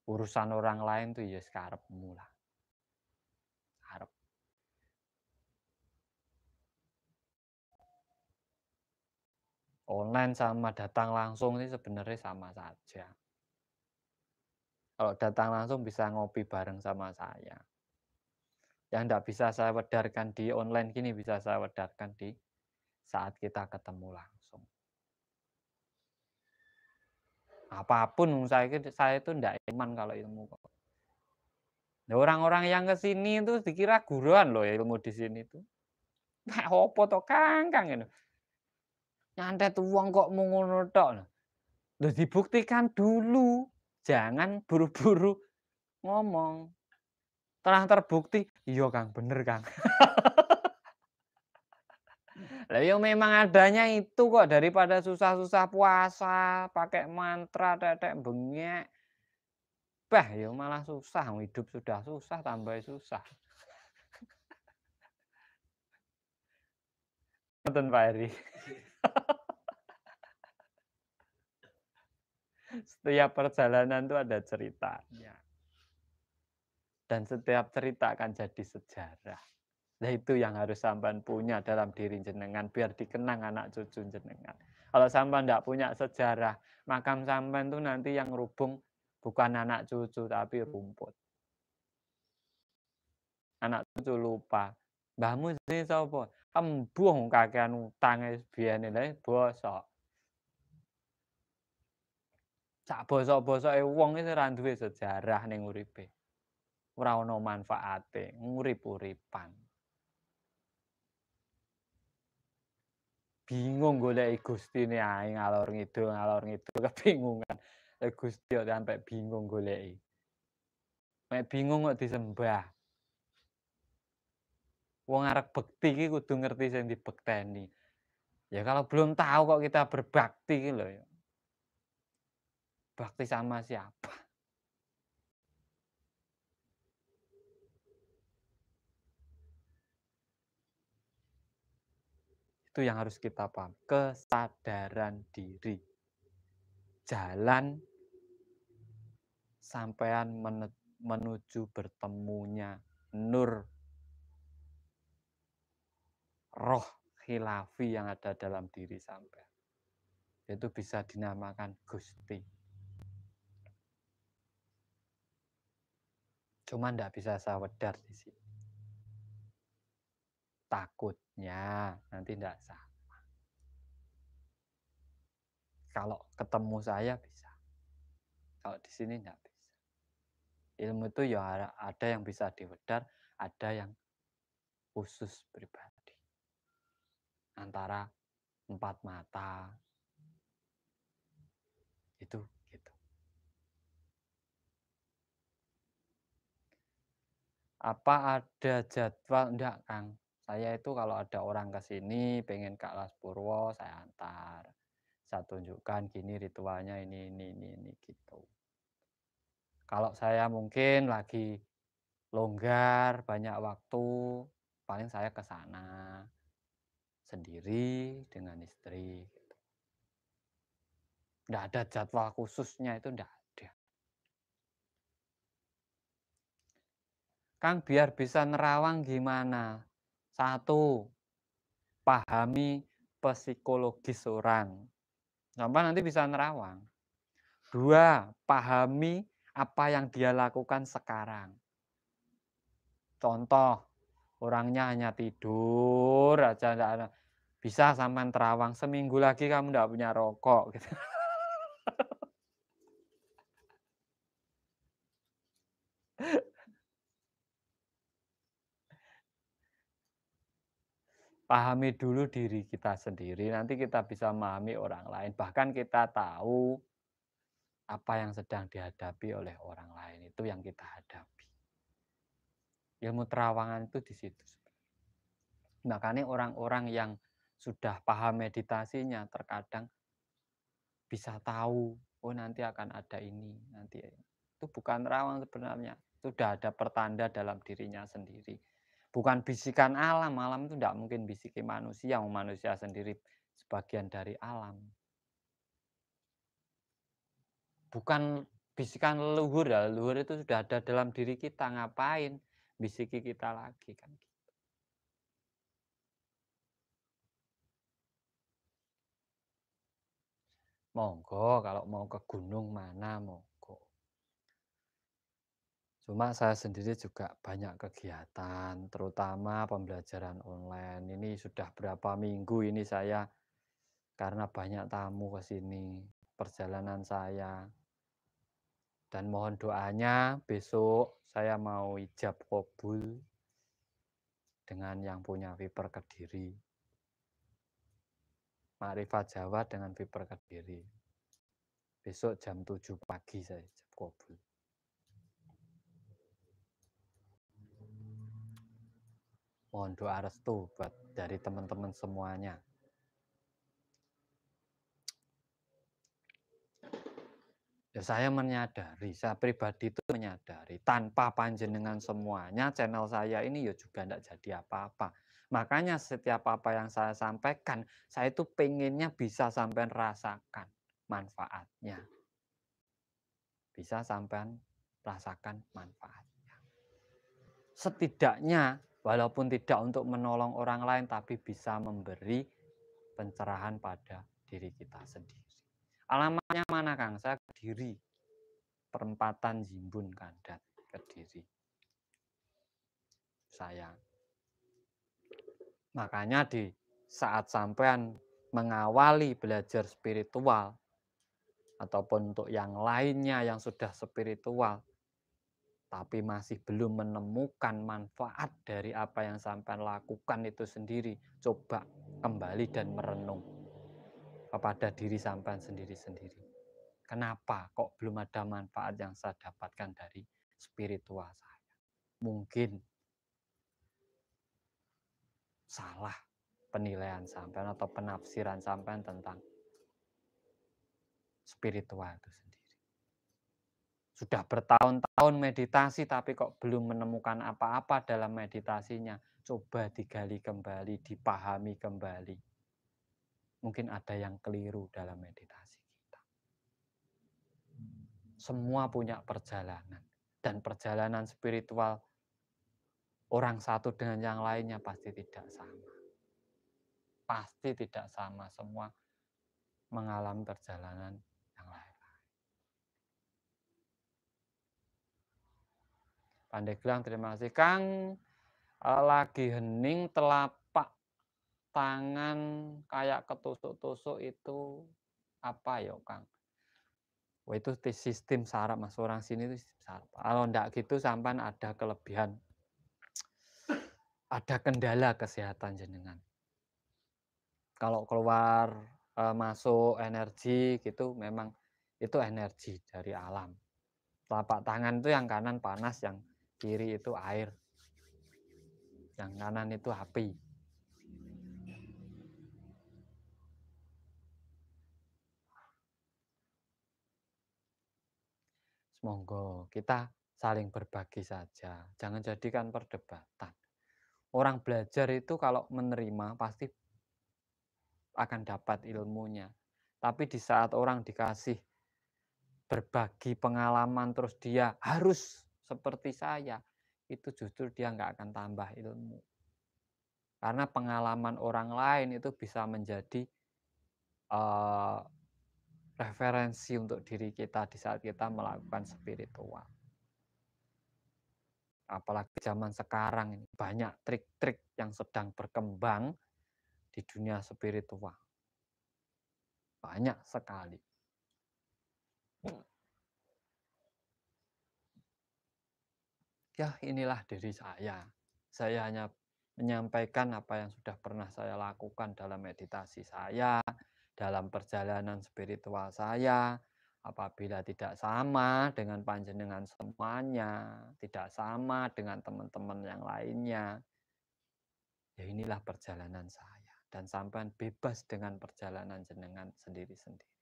Urusan orang lain tuh ya sekarepmu lah. Harap. Online sama datang langsung ini sebenarnya sama saja. Kalau datang langsung bisa ngopi bareng sama saya. Yang tidak bisa saya wedarkan di online gini bisa saya wedarkan di saat kita ketemu langsung. Apapun saya itu tidak iman kalau ilmu kok. Nah, orang-orang yang ke sini itu dikira guruan loh ilmu di sini tuh. Nah, opo to Kang gitu. Nyantet uang kok mau ngono tok. Loh dibuktikan dulu. Jangan buru-buru ngomong. Telah terbukti, iya Kang, bener Kang. Lah ya memang adanya itu kok daripada susah-susah puasa, pakai mantra, tetek bengek. Bah, ya malah susah, hidup sudah susah tambah susah. Ngoten Pak Heri. Setiap perjalanan itu ada ceritanya. Dan setiap cerita akan jadi sejarah. Nah itu yang harus sampean punya dalam diri jenengan biar dikenang anak cucu jenengan. Kalau sampean tidak punya sejarah, makam sampean itu nanti yang rubung bukan anak cucu tapi rumput. Anak cucu lupa. Mbahmu jenenge sapa? Embuh kakean utang wis biyene lha bosok. Sak bosok-bosoke wong iki ora duwe sejarah ning uripe. Ora ana manfaate, ngurip-uripan. Bingung goleki gustine ae ngalor ngidul kebingungan. Gusti kok sampe bingung goleki. Nek bingung kok disembah. Wong arek bekti iki kudu ngerti sing dibekteni. Ya kalau belum tahu kok kita berbakti iki lho ya. Bakti sama siapa? Itu yang harus kita paham, kesadaran diri. Jalan sampean menuju bertemunya nur roh khilafi yang ada dalam diri sampean. Itu bisa dinamakan Gusti. Cuma ndak bisa sawedar di sini. Takutnya nanti ndak sama. Kalau ketemu saya bisa. Kalau di sini enggak bisa. Ilmu itu ya ada yang bisa diwedar, ada yang khusus pribadi. Antara 4 mata. Itu gitu. Apa ada jadwal? Enggak, Kang. Saya itu kalau ada orang ke sini pengen ke Alas Purwo, saya antar. Saya tunjukkan gini ritualnya ini gitu. Kalau saya mungkin lagi longgar, banyak waktu, paling saya ke sana sendiri dengan istri. Gitu. Nggak ada jadwal khususnya itu nggak ada. Kang biar bisa nerawang gimana? 1, pahami psikologis orang. Sampai nanti bisa nerawang. 2, pahami apa yang dia lakukan sekarang. Contoh, orangnya hanya tidur aja, enggak bisa sampai terawang. Seminggu lagi kamu enggak punya rokok. Gitu. Pahami dulu diri kita sendiri, nanti kita bisa memahami orang lain. Bahkan kita tahu apa yang sedang dihadapi oleh orang lain, itu yang kita hadapi. Ilmu terawangan itu di situ. Makanya orang-orang yang sudah paham meditasinya terkadang bisa tahu, oh nanti akan ada ini, nanti itu bukan terawang sebenarnya, sudah ada pertanda dalam dirinya sendiri. Bukan bisikan alam, alam itu tidak mungkin bisiki manusia, manusia sendiri sebagian dari alam. Bukan bisikan leluhur, ya leluhur itu sudah ada dalam diri kita, ngapain bisiki kita lagi kan. Monggo kalau mau ke gunung mana monggo. Cuma saya sendiri juga banyak kegiatan, terutama pembelajaran online. Ini sudah berapa minggu ini saya karena banyak tamu ke sini, perjalanan saya. Dan mohon doanya besok saya mau ijab kabul dengan yang punya Viper Kediri. Makrifat Jawa dengan Viper Kediri. Besok jam 7 pagi saya ijab kabul. Mohon doa restu buat dari teman-teman semuanya. Ya saya menyadari, saya pribadi itu menyadari, tanpa panjenengan semuanya channel saya ini ya juga tidak jadi apa-apa. Makanya setiap apa yang saya sampaikan, saya itu pengennya bisa sampai rasakan manfaatnya. Bisa sampai rasakan manfaatnya. Setidaknya, walaupun tidak untuk menolong orang lain, tapi bisa memberi pencerahan pada diri kita sendiri. Alamatnya mana Kang? Saya Kediri. Perempatan Jimbun Kandat, Kediri. Saya. Makanya di saat sampean mengawali belajar spiritual ataupun untuk yang lainnya yang sudah spiritual tapi masih belum menemukan manfaat dari apa yang sampean lakukan itu sendiri, coba kembali dan merenung kepada diri sampean sendiri-sendiri. Kenapa kok belum ada manfaat yang saya dapatkan dari spiritual saya? Mungkin salah penilaian sampean atau penafsiran sampean tentang spiritual itu sendiri. Sudah bertahun-tahun meditasi tapi kok belum menemukan apa-apa dalam meditasinya. Coba digali kembali, dipahami kembali. Mungkin ada yang keliru dalam meditasi kita. Semua punya perjalanan. Dan perjalanan spiritual orang satu dengan yang lainnya pasti tidak sama. Pasti tidak sama. Semua mengalami perjalanan yang lain. Pandeglang, terima kasih. Kang, lagi hening telapak tangan kayak ketusuk-tusuk itu apa ya Kang? Wah itu sistem saraf Mas, orang sini itu sistem saraf. Kalau ndak gitu sampean ada kelebihan, ada kendala kesehatan jenengan. Kalau keluar, masuk energi gitu memang itu energi dari alam. Telapak tangan itu yang kanan panas, yang kiri itu air, yang kanan itu api. Monggo kita saling berbagi saja, jangan jadikan perdebatan. Orang belajar itu kalau menerima pasti akan dapat ilmunya. Tapi di saat orang dikasih berbagi pengalaman terus dia harus seperti saya, itu justru dia nggak akan tambah ilmu. Karena pengalaman orang lain itu bisa menjadi referensi untuk diri kita di saat kita melakukan spiritual. Apalagi zaman sekarang ini banyak trik-trik yang sedang berkembang di dunia spiritual. Banyak sekali. Ya inilah diri saya. Saya hanya menyampaikan apa yang sudah pernah saya lakukan dalam meditasi saya, dalam perjalanan spiritual saya. Apabila tidak sama dengan panjenengan semuanya, tidak sama dengan teman-teman yang lainnya, ya inilah perjalanan saya. Dan sampean bebas dengan perjalanan jenengan sendiri-sendiri.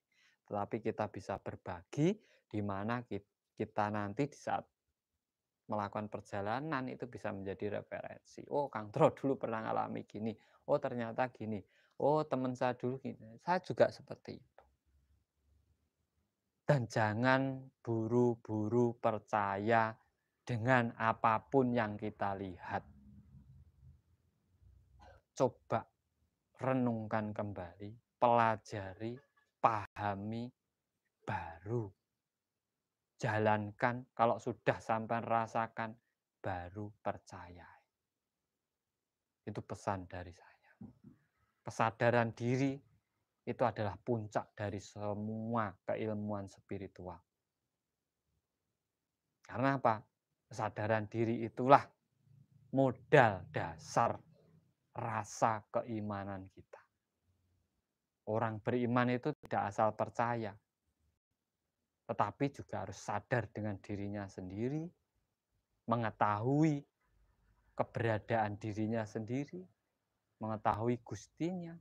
Tetapi kita bisa berbagi di mana kita nanti di saat melakukan perjalanan itu bisa menjadi referensi. Oh, Kang Tro dulu pernah ngalami gini. Oh, ternyata gini. Oh, teman saya dulu gini. Saya juga seperti itu. Dan jangan buru-buru percaya dengan apapun yang kita lihat. Coba renungkan kembali, pelajari, pahami, baru jalankan. Kalau sudah sampai rasakan, baru percaya. Itu pesan dari saya. Kesadaran diri itu adalah puncak dari semua keilmuan spiritual. Karena apa? Kesadaran diri itulah modal dasar rasa keimanan kita. Orang beriman itu tidak asal percaya, tetapi juga harus sadar dengan dirinya sendiri, mengetahui keberadaan dirinya sendiri, mengetahui gustinya.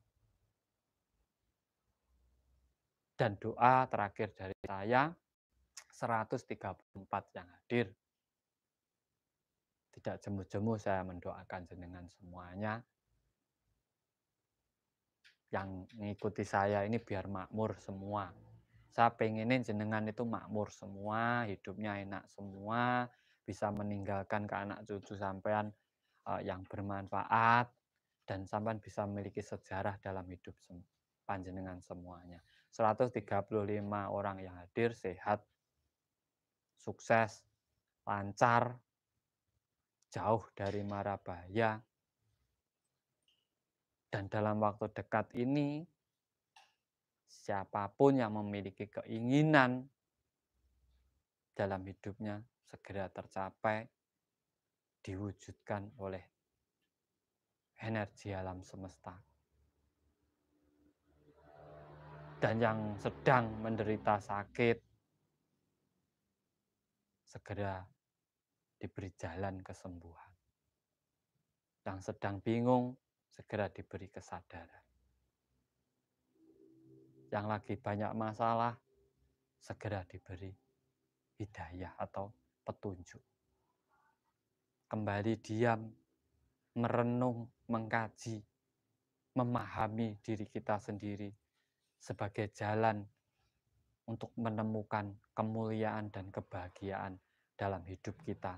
Dan doa terakhir dari saya, 134 yang hadir. Tidak jemu-jemu saya mendoakan jenengan semuanya. Yang mengikuti saya ini biar makmur semua. Saya pengenin jenengan itu makmur semua, hidupnya enak semua, bisa meninggalkan ke anak cucu sampean yang bermanfaat, dan sampean bisa memiliki sejarah dalam hidup panjenengan semuanya. 135 orang yang hadir sehat, sukses, lancar, jauh dari mara bahaya. Dan dalam waktu dekat ini, siapapun yang memiliki keinginan dalam hidupnya segera tercapai, diwujudkan oleh energi alam semesta. Dan yang sedang menderita sakit, segera diberi jalan kesembuhan. Yang sedang bingung, segera diberi kesadaran. Yang lagi banyak masalah, segera diberi hidayah atau petunjuk. Kembali diam, merenung, mengkaji, memahami diri kita sendiri sebagai jalan untuk menemukan kemuliaan dan kebahagiaan dalam hidup kita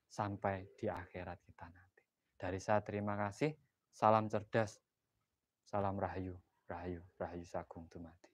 sampai di akhirat kita nanti. Dari saya terima kasih, salam cerdas, salam rahayu, rahayu, rahayu sagung dumadi.